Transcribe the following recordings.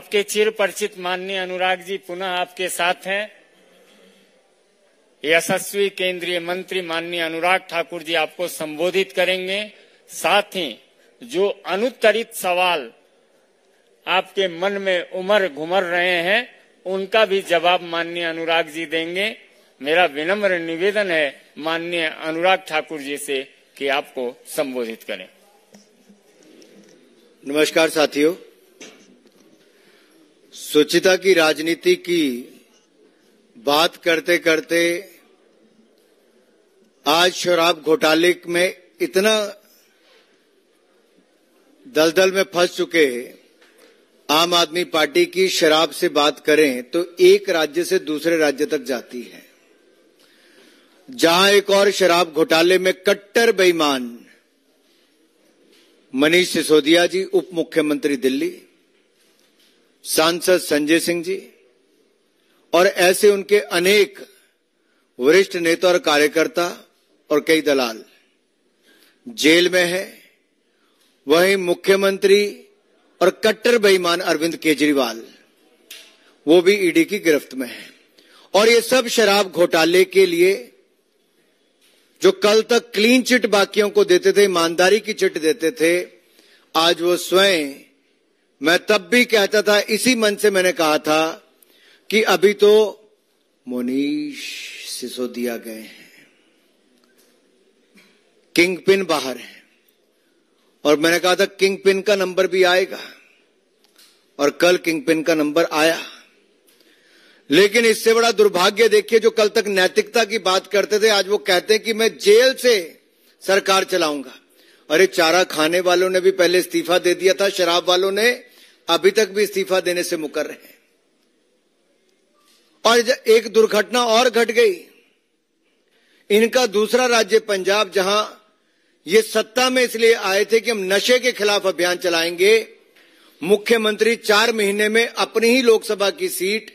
आपके चिर परिचित माननीय अनुराग जी पुनः आपके साथ हैं। यशस्वी केंद्रीय मंत्री माननीय अनुराग ठाकुर जी आपको संबोधित करेंगे। साथ ही जो अनुत्तरित सवाल आपके मन में उमड़ घुमड़ रहे हैं उनका भी जवाब माननीय अनुराग जी देंगे। मेरा विनम्र निवेदन है माननीय अनुराग ठाकुर जी से कि आपको संबोधित करें। नमस्कार साथियों, स्वच्छता की राजनीति की बात करते करते आज शराब घोटाले में इतना दलदल में फंस चुके आम आदमी पार्टी की शराब से बात करें तो एक राज्य से दूसरे राज्य तक जाती है। जहां एक और शराब घोटाले में कट्टर बेईमान मनीष सिसोदिया जी, उप मुख्यमंत्री दिल्ली, सांसद संजय सिंह जी और ऐसे उनके अनेक वरिष्ठ नेता और कार्यकर्ता और कई दलाल जेल में है। वहीं मुख्यमंत्री और कट्टर बेईमान अरविंद केजरीवाल, वो भी ईडी की गिरफ्त में है। और ये सब शराब घोटाले के लिए जो कल तक क्लीन चिट बाकियों को देते थे, ईमानदारी की चिट देते थे, आज वो स्वयं, मैं तब भी कहता था, इसी मन से मैंने कहा था कि अभी तो मनीष सिसोदिया गए हैं, किंग पिन बाहर है। और मैंने कहा था किंग पिन का नंबर भी आएगा और कल किंग पिन का नंबर आया। लेकिन इससे बड़ा दुर्भाग्य देखिए, जो कल तक नैतिकता की बात करते थे आज वो कहते हैं कि मैं जेल से सरकार चलाऊंगा। अरे चारा खाने वालों ने भी पहले इस्तीफा दे दिया था, शराब वालों ने अभी तक भी इस्तीफा देने से मुकर रहे हैं। और एक दुर्घटना और घट गई। इनका दूसरा राज्य पंजाब, जहां ये सत्ता में इसलिए आए थे कि हम नशे के खिलाफ अभियान चलाएंगे। मुख्यमंत्री 4 महीने में अपनी ही लोकसभा की सीट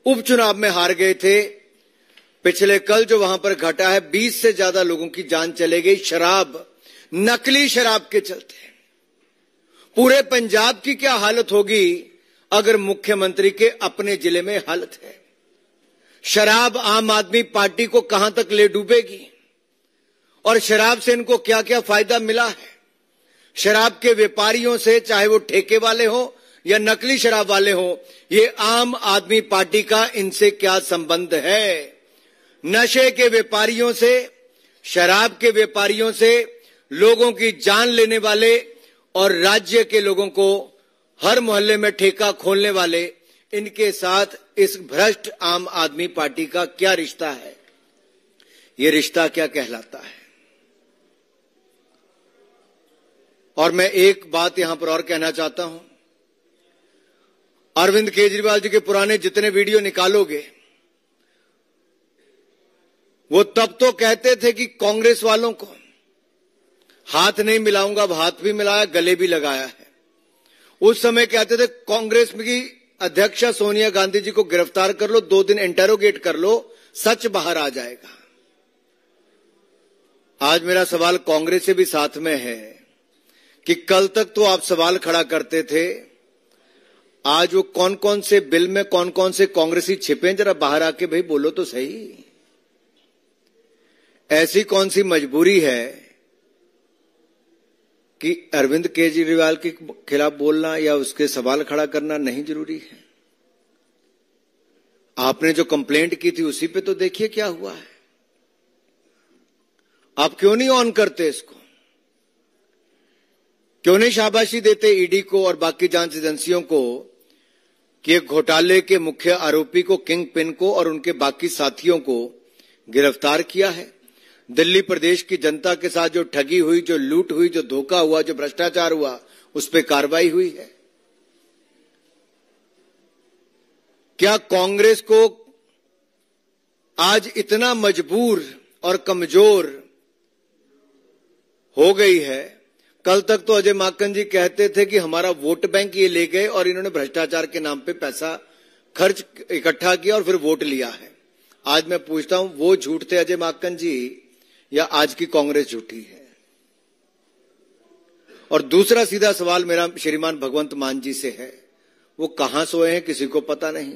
उपचुनाव में हार गए थे। पिछले कल जो वहां पर घटा है, 20 से ज्यादा लोगों की जान चले गई शराब, नकली शराब के चलते। पूरे पंजाब की क्या हालत होगी अगर मुख्यमंत्री के अपने जिले में हालत है। शराब आम आदमी पार्टी को कहां तक ले डूबेगी और शराब से इनको क्या क्या फायदा मिला है। शराब के व्यापारियों से, चाहे वो ठेके वाले हो या नकली शराब वाले हो, ये आम आदमी पार्टी का इनसे क्या संबंध है। नशे के व्यापारियों से, शराब के व्यापारियों से, लोगों की जान लेने वाले और राज्य के लोगों को हर मोहल्ले में ठेका खोलने वाले, इनके साथ इस भ्रष्ट आम आदमी पार्टी का क्या रिश्ता है, ये रिश्ता क्या कहलाता है। और मैं एक बात यहां पर और कहना चाहता हूं, अरविंद केजरीवाल जी के पुराने जितने वीडियो निकालोगे, वो तब तो कहते थे कि कांग्रेस वालों को हाथ नहीं मिलाऊंगा, अब हाथ भी मिलाया, गले भी लगाया है। उस समय कहते थे कांग्रेस की अध्यक्षा सोनिया गांधी जी को गिरफ्तार कर लो, 2 दिन इंटेरोगेट कर लो, सच बाहर आ जाएगा। आज मेरा सवाल कांग्रेस से भी साथ में है कि कल तक तो आप सवाल खड़ा करते थे, आज वो कौन कौन से बिल में कौन कौन से कांग्रेसी छिपे, जरा बाहर आके भाई बोलो तो सही। ऐसी कौन सी मजबूरी है कि अरविंद केजरीवाल के खिलाफ बोलना या उसके सवाल खड़ा करना नहीं जरूरी है। आपने जो कंप्लेंट की थी उसी पे तो देखिए क्या हुआ है। आप क्यों नहीं ऑन करते इसको, क्यों नहीं शाबाशी देते ईडी को और बाकी जांच एजेंसियों को कि एक घोटाले के मुख्य आरोपी को, किंग पिन को और उनके बाकी साथियों को गिरफ्तार किया है। दिल्ली प्रदेश की जनता के साथ जो ठगी हुई, जो लूट हुई, जो धोखा हुआ, जो भ्रष्टाचार हुआ, उस पर कार्रवाई हुई है। क्या कांग्रेस को आज इतना मजबूर और कमजोर हो गई है। कल तक तो अजय माकन जी कहते थे कि हमारा वोट बैंक ये ले गए और इन्होंने भ्रष्टाचार के नाम पे पैसा खर्च इकट्ठा किया और फिर वोट लिया है। आज मैं पूछता हूं, वो झूठ थे अजय माकन जी या आज की कांग्रेस झूठी है? और दूसरा सीधा सवाल मेरा श्रीमान भगवंत मान जी से है। वो कहां सोए हैं किसी को पता नहीं,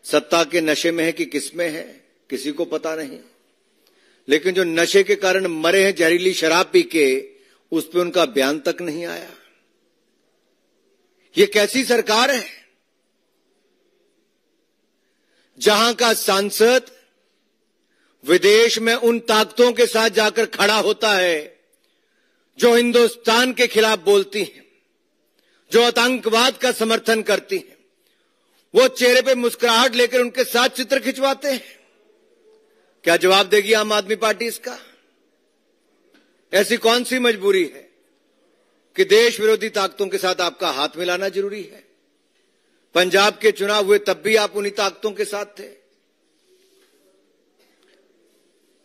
सत्ता के नशे में है कि किसमें है किसी को पता नहीं, लेकिन जो नशे के कारण मरे हैं जहरीली शराब पी के, उस पे उनका बयान तक नहीं आया। ये कैसी सरकार है जहां का सांसद विदेश में उन ताकतों के साथ जाकर खड़ा होता है जो हिंदुस्तान के खिलाफ बोलती हैं, जो आतंकवाद का समर्थन करती हैं, वो चेहरे पे मुस्कुराहट लेकर उनके साथ चित्र खिंचवाते हैं। क्या जवाब देगी आम आदमी पार्टी इसका? ऐसी कौन सी मजबूरी है कि देश विरोधी ताकतों के साथ आपका हाथ मिलाना जरूरी है? पंजाब के चुनाव हुए तब भी आप उन्हीं ताकतों के साथ थे।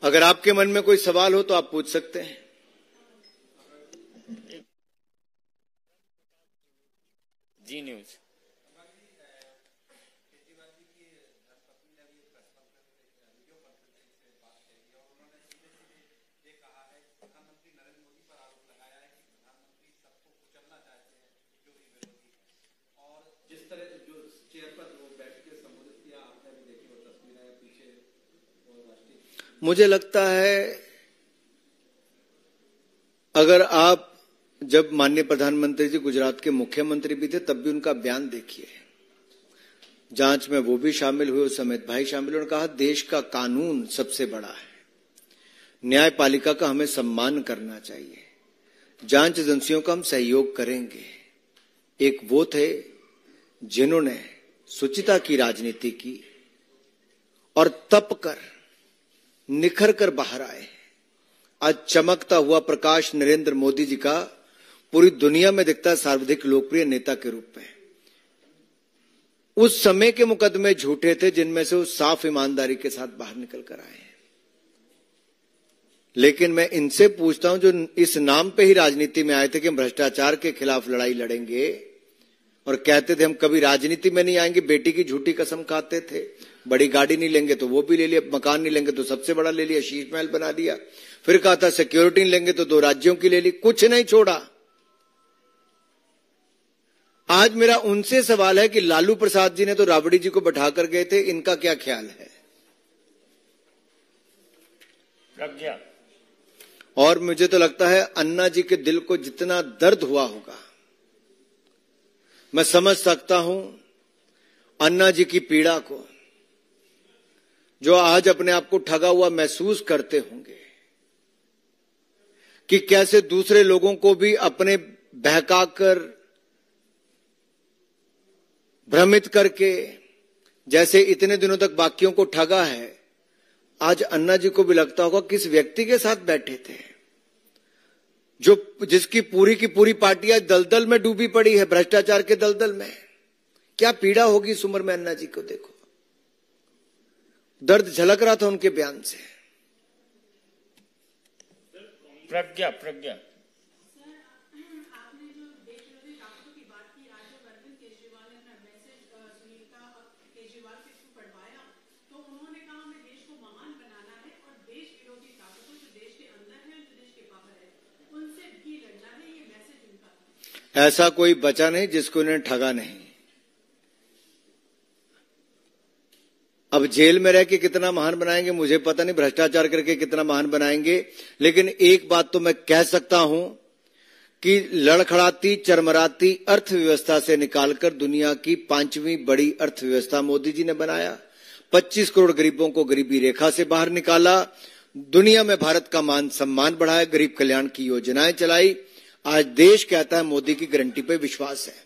अगर आपके मन में कोई सवाल हो तो आप पूछ सकते हैं। जी न्यूज। मुझे लगता है अगर आप जब माननीय प्रधानमंत्री जी गुजरात के मुख्यमंत्री भी थे तब भी उनका बयान देखिए, जांच में वो भी शामिल हुए, उस समेत भाई शामिल। उन्होंने कहा देश का कानून सबसे बड़ा है, न्यायपालिका का हमें सम्मान करना चाहिए, जांच एजेंसियों का हम सहयोग करेंगे। एक वो थे जिन्होंने शुचिता की राजनीति की और तप कर निखर कर बाहर आए। आज चमकता हुआ प्रकाश नरेंद्र मोदी जी का पूरी दुनिया में दिखता है सर्वाधिक लोकप्रिय नेता के रूप में। उस समय के मुकदमे झूठे थे जिनमें से वो साफ ईमानदारी के साथ बाहर निकल कर आए। लेकिन मैं इनसे पूछता हूं जो इस नाम पे ही राजनीति में आए थे कि हम भ्रष्टाचार के खिलाफ लड़ाई लड़ेंगे और कहते थे हम कभी राजनीति में नहीं आएंगे, बेटी की झूठी कसम खाते थे, बड़ी गाड़ी नहीं लेंगे तो वो भी ले लिया, मकान नहीं लेंगे तो सबसे बड़ा ले लिया, शीश महल बना दिया, फिर कहा था सिक्योरिटी नहीं लेंगे तो 2 राज्यों की ले ली, कुछ नहीं छोड़ा। आज मेरा उनसे सवाल है कि लालू प्रसाद जी ने तो राबड़ी जी को बैठा कर गए थे, इनका क्या ख्याल है? प्रज्ञा। और मुझे तो लगता है अन्ना जी के दिल को जितना दर्द हुआ होगा मैं समझ सकता हूं अन्ना जी की पीड़ा को, जो आज अपने आप को ठगा हुआ महसूस करते होंगे कि कैसे दूसरे लोगों को भी अपने बहकाकर भ्रमित करके जैसे इतने दिनों तक बाकियों को ठगा है, आज अन्ना जी को भी लगता होगा किस व्यक्ति के साथ बैठे थे जो जिसकी पूरी की पूरी पार्टी आज दलदल में डूबी पड़ी है, भ्रष्टाचार के दलदल में। क्या पीड़ा होगी इस उम्र में अन्ना जी को? देखो दर्द झलक रहा था उनके बयान से। प्रज्ञा। आपने जो देश विरोधी ताकतों की बात की, आज जब अरविंद केजरीवाल ने अपना मैसेज सुनीता केजरीवाल के थ्रू पढ़वाया तो उन्होंने कहा हमें देश को महान बनाना है और देश विरोधी ताकतों जो देश के अंदर है जो देश के बाहर है उनसे भी लड़ना है, ये मैसेज उनका था। ऐसा कोई बचा नहीं जिसको इन्हें ठगा नहीं। अब जेल में रह के कितना महान बनाएंगे मुझे पता नहीं, भ्रष्टाचार करके कितना महान बनाएंगे, लेकिन एक बात तो मैं कह सकता हूं कि लड़खड़ाती चरमराती अर्थव्यवस्था से निकालकर दुनिया की 5वीं बड़ी अर्थव्यवस्था मोदी जी ने बनाया। 25 करोड़ गरीबों को गरीबी रेखा से बाहर निकाला, दुनिया में भारत का मान सम्मान बढ़ाया, गरीब कल्याण की योजनाएं चलाई। आज देश कहता है मोदी की गारंटी पे विश्वास है।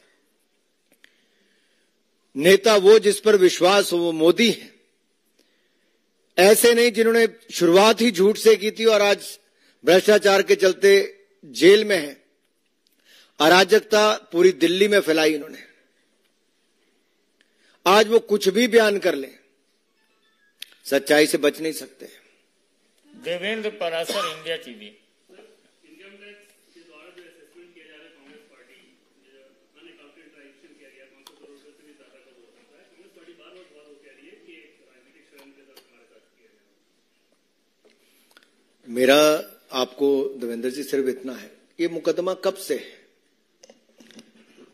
नेता वो जिस पर विश्वास हो वो मोदी है, ऐसे नहीं जिन्होंने शुरुआत ही झूठ से की थी और आज भ्रष्टाचार के चलते जेल में है। अराजकता पूरी दिल्ली में फैलाई इन्होंने। आज वो कुछ भी बयान कर ले, सच्चाई से बच नहीं सकते। Devendra Parashar, India TV. मेरा आपको देवेंद्र जी सिर्फ इतना है, ये मुकदमा कब से है?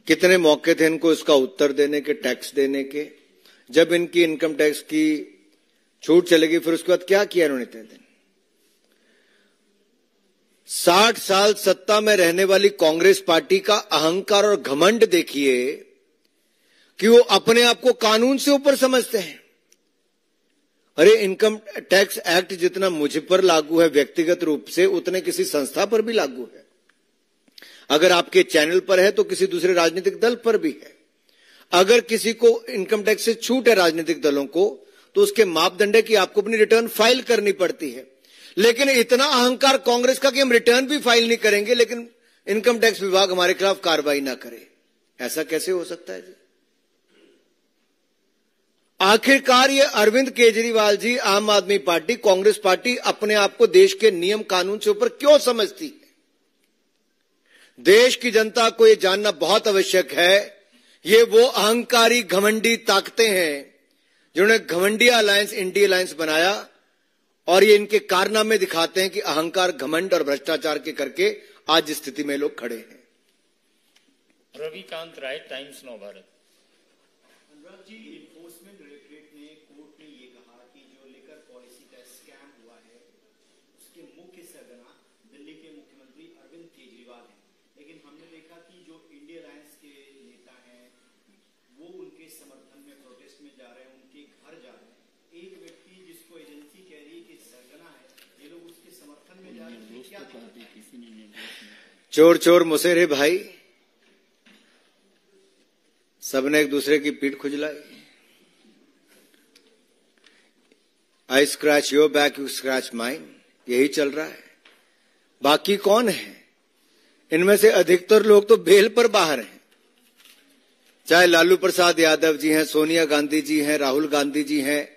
कितने मौके थे इनको इसका उत्तर देने के, टैक्स देने के। जब इनकी इनकम टैक्स की छूट चलेगी फिर उसके बाद क्या किया इन्होंने इतने दिन? 60 साल सत्ता में रहने वाली कांग्रेस पार्टी का अहंकार और घमंड देखिए कि वो अपने आप को कानून से ऊपर समझते हैं। अरे इनकम टैक्स एक्ट जितना मुझ पर लागू है व्यक्तिगत रूप से, उतने किसी संस्था पर भी लागू है। अगर आपके चैनल पर है तो किसी दूसरे राजनीतिक दल पर भी है। अगर किसी को इनकम टैक्स से छूट है राजनीतिक दलों को, तो उसके मापदंड है कि आपको अपनी रिटर्न फाइल करनी पड़ती है। लेकिन इतना अहंकार कांग्रेस का कि हम रिटर्न भी फाइल नहीं करेंगे लेकिन इनकम टैक्स विभाग हमारे खिलाफ कार्रवाई ना करे, ऐसा कैसे हो सकता है जी? आखिरकार ये अरविंद केजरीवाल जी, आम आदमी पार्टी, कांग्रेस पार्टी अपने आप को देश के नियम कानून से ऊपर क्यों समझती है? देश की जनता को यह जानना बहुत आवश्यक है। ये वो अहंकारी घमंडी ताकतें हैं जिन्होंने घमंडिया अलायंस, इंडिया अलायंस बनाया, और ये इनके कारनामे दिखाते हैं कि अहंकार, घमंड और भ्रष्टाचार के करके आज इस स्थिति में लोग खड़े हैं। रविकांत राय, टाइम्स नौ भारत। अनुराग जी, एनफोर्समेंट डायरेक्टरेट ने कोर्ट में ये कहा कि जो लिकर पॉलिसी का स्कैम हुआ है उसके मुख्य सरगना दिल्ली के मुख्यमंत्री अरविंद केजरीवाल हैं। लेकिन हमने देखा कि जो इंडिया अलायंस के नेता हैं वो उनके समर्थन में प्रोटेस्ट में जा रहे हैं, उनके घर जा रहे हैं। एक व्यक्ति जिसको एजेंसी कह रही है कि सरगना है, ये लोग उसके समर्थन में जा रहे हैं, क्या चोर चोर मुसेरे भाई, सबने एक दूसरे की पीठ खुजलाई। I scratch your back, you scratch mine, यही चल रहा है। बाकी कौन है? इनमें से अधिकतर लोग तो बेल पर बाहर हैं। चाहे लालू प्रसाद यादव जी हैं, सोनिया गांधी जी हैं, राहुल गांधी जी हैं,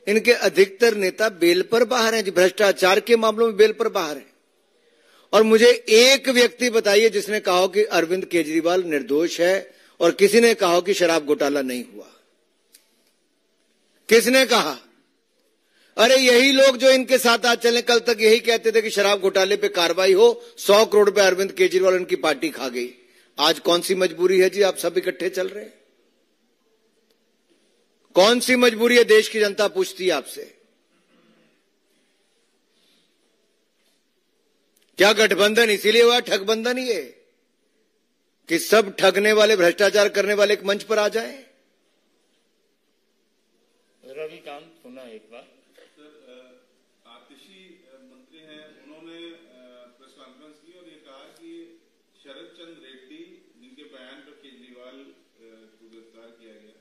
इनके अधिकतर नेता बेल पर बाहर हैं, भ्रष्टाचार के मामलों में बेल पर बाहर हैं। और मुझे एक व्यक्ति बताइए जिसने कहा हो कि अरविंद केजरीवाल निर्दोष है, और किसी ने कहा कि शराब घोटाला नहीं हुआ। किसने कहा? अरे यही लोग जो इनके साथ आज चले, कल तक यही कहते थे कि शराब घोटाले पे कार्रवाई हो, 100 करोड़ पे अरविंद केजरीवाल उनकी पार्टी खा गई। आज कौन सी मजबूरी है जी, आप सब इकट्ठे चल रहे हैं? कौन सी मजबूरी है? देश की जनता पूछती है आपसे। क्या गठबंधन इसीलिए हुआ, ठगबंधन ही है कि सब ठगने वाले, भ्रष्टाचार करने वाले एक मंच पर आ जाएं? रविकांत पुनः एक बार। आतिशी मंत्री हैं, उन्होंने प्रेस कॉन्फ्रेंस की और ये कहा कि शरद चंद्र रेड्डी, जिनके बयान पर केजरीवाल को गिरफ्तार किया गया,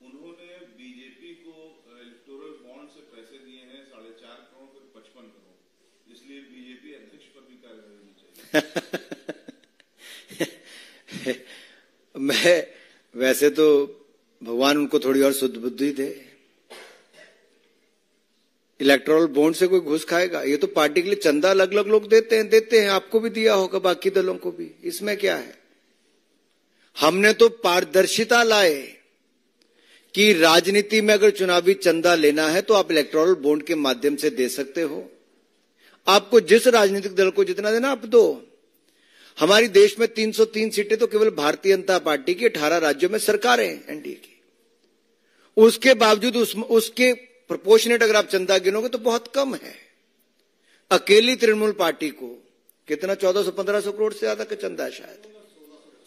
उन्होंने बीजेपी को इलेक्टोरल बॉन्ड से पैसे दिए हैं 4.5 करोड़ फिर 55 करोड़, इसलिए बीजेपी अध्यक्ष पर भी कार्रवाई होनी चाहिए। मैं वैसे तो भगवान उनको थोड़ी और शुद्ध बुद्धि दे। इलेक्टोरल बॉन्ड से कोई घुस खाएगा? ये तो पार्टी के लिए चंदा अलग अलग लोग देते हैं। आपको भी दिया होगा, बाकी दलों को भी। इसमें क्या है? हमने तो पारदर्शिता लाए कि राजनीति में अगर चुनावी चंदा लेना है तो आप इलेक्टोरल बॉन्ड के माध्यम से दे सकते हो। आपको जिस राजनीतिक दल को जितना देना आप दो। हमारी देश में 303 सीटें तो केवल भारतीय जनता पार्टी की, 18 राज्यों में सरकारें एनडीए की। उसके बावजूद उसके प्रोपोर्शनेट अगर आप चंदा गिनोगे तो बहुत कम है। अकेली तृणमूल पार्टी को कितना 1400-1500 करोड़ से ज्यादा का चंदा है, शायद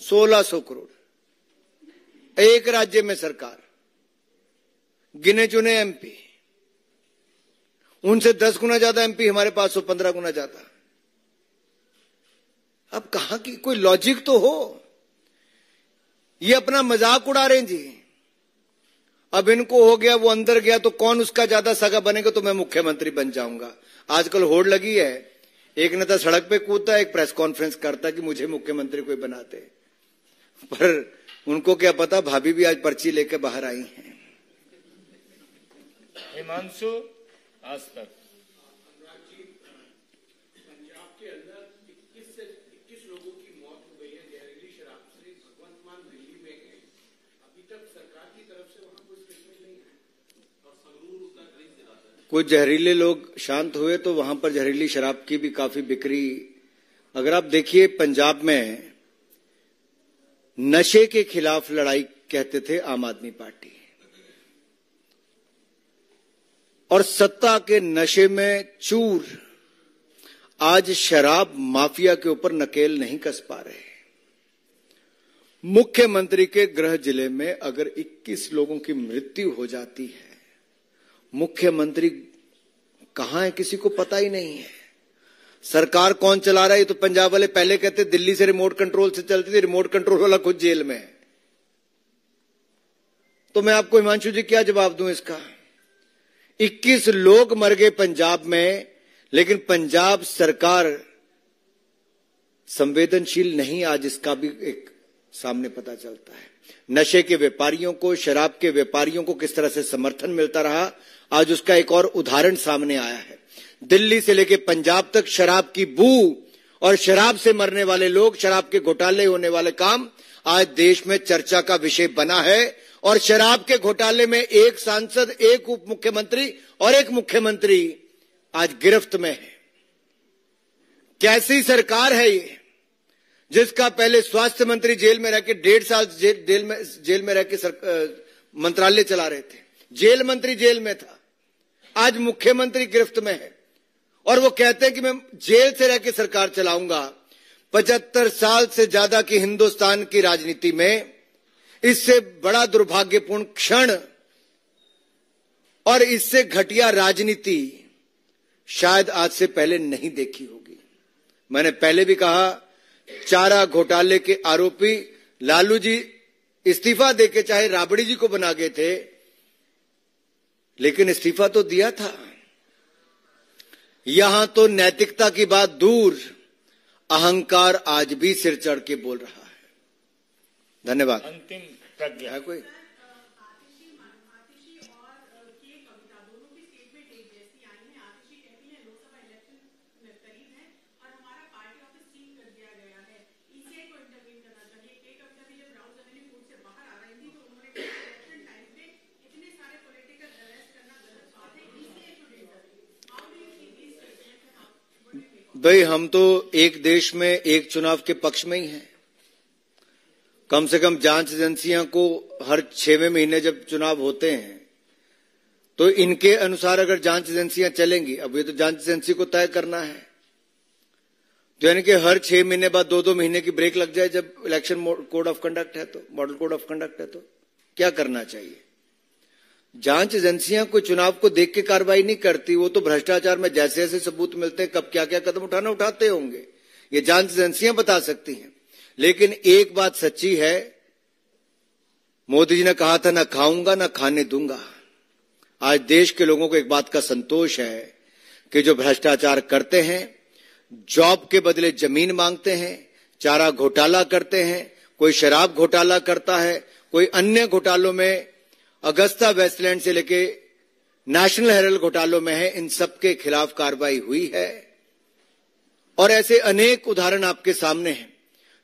1600 करोड़। एक राज्य में सरकार, गिने चुने एमपी, उनसे 10 गुना ज्यादा एमपी हमारे पास, 15 गुना ज्यादा। अब कहां की कोई लॉजिक तो हो? ये अपना मजाक उड़ा रहे हैं जी। अब इनको हो गया, वो अंदर गया तो कौन उसका ज्यादा सगा बनेगा तो मैं मुख्यमंत्री बन जाऊंगा। आजकल होड़ लगी है, एक नेता सड़क पे कूदता है, एक प्रेस कॉन्फ्रेंस करता कि मुझे मुख्यमंत्री कोई बनाते। पर उनको क्या पता, भाभी भी आज पर्ची लेकर बाहर आई हैं। हिमांशु, आज तक। पंजाब के अंदर 21 से 21 लोगों की मौत हो गई है जहरीली शराब से। भगवंत मान दिल्ली में है, अभी तक सरकार की तरफ से वहां कोई स्टेटमेंट नहीं है। और संगरूर उत्तर प्रदेश जिला है, कुछ जहरीले लोग शांत हुए तो वहां पर जहरीली शराब की भी काफी बिक्री। अगर आप देखिए पंजाब में नशे के खिलाफ लड़ाई कहते थे आम आदमी पार्टी, और सत्ता के नशे में चूर आज शराब माफिया के ऊपर नकेल नहीं कस पा रहे। मुख्यमंत्री के गृह जिले में अगर 21 लोगों की मृत्यु हो जाती है, मुख्यमंत्री कहां है किसी को पता ही नहीं है। सरकार कौन चला रहा है, ये तो पंजाब वाले पहले कहते दिल्ली से रिमोट कंट्रोल से चलती थी, रिमोट कंट्रोल वाला खुद जेल में है। तो मैं आपको हिमांशु जी क्या जवाब दूं इसका? 21 लोग मर गए पंजाब में, लेकिन पंजाब सरकार संवेदनशील नहीं, आज इसका भी एक सामने पता चलता है। नशे के व्यापारियों को, शराब के व्यापारियों को किस तरह से समर्थन मिलता रहा, आज उसका एक और उदाहरण सामने आया है। दिल्ली से लेकर पंजाब तक शराब की बू और शराब से मरने वाले लोग, शराब के घोटाले होने वाले काम आज देश में चर्चा का विषय बना है। और शराब के घोटाले में एक सांसद, एक उप मुख्यमंत्री और एक मुख्यमंत्री आज गिरफ्त में है। कैसी सरकार है ये, जिसका पहले स्वास्थ्य मंत्री जेल में रह के 1.5 साल जेल में रह के मंत्रालय चला रहे थे, जेल मंत्री जेल में था, आज मुख्यमंत्री गिरफ्त में है और वो कहते हैं कि मैं जेल से रह के सरकार चलाऊंगा। 75 साल से ज्यादा की हिंदुस्तान की राजनीति में इससे बड़ा दुर्भाग्यपूर्ण क्षण और इससे घटिया राजनीति शायद आज से पहले नहीं देखी होगी। मैंने पहले भी कहा, चारा घोटाले के आरोपी लालू जी इस्तीफा देके चाहे राबड़ी जी को बना गए थे, लेकिन इस्तीफा तो दिया था। यहां तो नैतिकता की बात दूर, अहंकार आज भी सिर चढ़ के बोल रहा है। धन्यवाद। अंतिम प्रज्ञा है कोई? आतिशी और के कविता दोनों की स्टेटमेंट एक जैसी आई है। आतिशी कहती है लोकसभा इलेक्शन करीब है और हमारा पार्टी ऑफिस सील कर दिया गया है, ईसीआई को इंटरवीन करना चाहिए। के कविता भी जब राहुल गांधी कोर्ट से बाहर आ रही थी तो उन्होंने कहा इलेक्शन टाइम पे इतने सारे पॉलिटिकल अरेस्ट करना गलत बात है, ECI should intervene. How do you see this statement? भाई हम तो एक देश में एक चुनाव के पक्ष में ही हैं। कम से कम जांच एजेंसियां को हर 6वें महीने जब चुनाव होते हैं तो इनके अनुसार अगर जांच एजेंसियां चलेंगी, अब ये तो जांच एजेंसी को तय करना है, तो यानी कि हर 6 महीने बाद 2-2 महीने की ब्रेक लग जाए जब इलेक्शन कोड ऑफ कंडक्ट है, तो मॉडल कोड ऑफ कंडक्ट है, तो क्या करना चाहिए? जांच एजेंसियां कोई चुनाव को देख के कार्रवाई नहीं करती, वो तो भ्रष्टाचार में जैसे जैसे सबूत मिलते हैं कब क्या क्या कदम उठाते होंगे, ये जांच एजेंसियां बता सकती हैं। लेकिन एक बात सच्ची है, मोदी जी ने कहा था, ना खाऊंगा ना खाने दूंगा। आज देश के लोगों को एक बात का संतोष है कि जो भ्रष्टाचार करते हैं, जॉब के बदले जमीन मांगते हैं, चारा घोटाला करते हैं, कोई शराब घोटाला करता है, कोई अन्य घोटालों में, अगस्ता वेस्टलैंड से लेके नेशनल हेराल्ड घोटालों में है, इन सब के खिलाफ कार्रवाई हुई है। और ऐसे अनेक उदाहरण आपके सामने हैं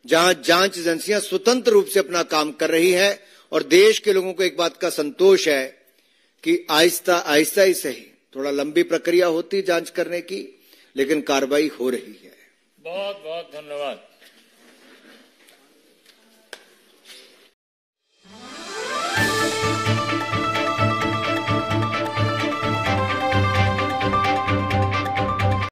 जहां जांच एजेंसियां स्वतंत्र रूप से अपना काम कर रही है और देश के लोगों को एक बात का संतोष है कि आहिस्ता आहिस्ता ही सही, थोड़ा लंबी प्रक्रिया होती जांच करने की, लेकिन कार्रवाई हो रही है। बहुत बहुत धन्यवाद।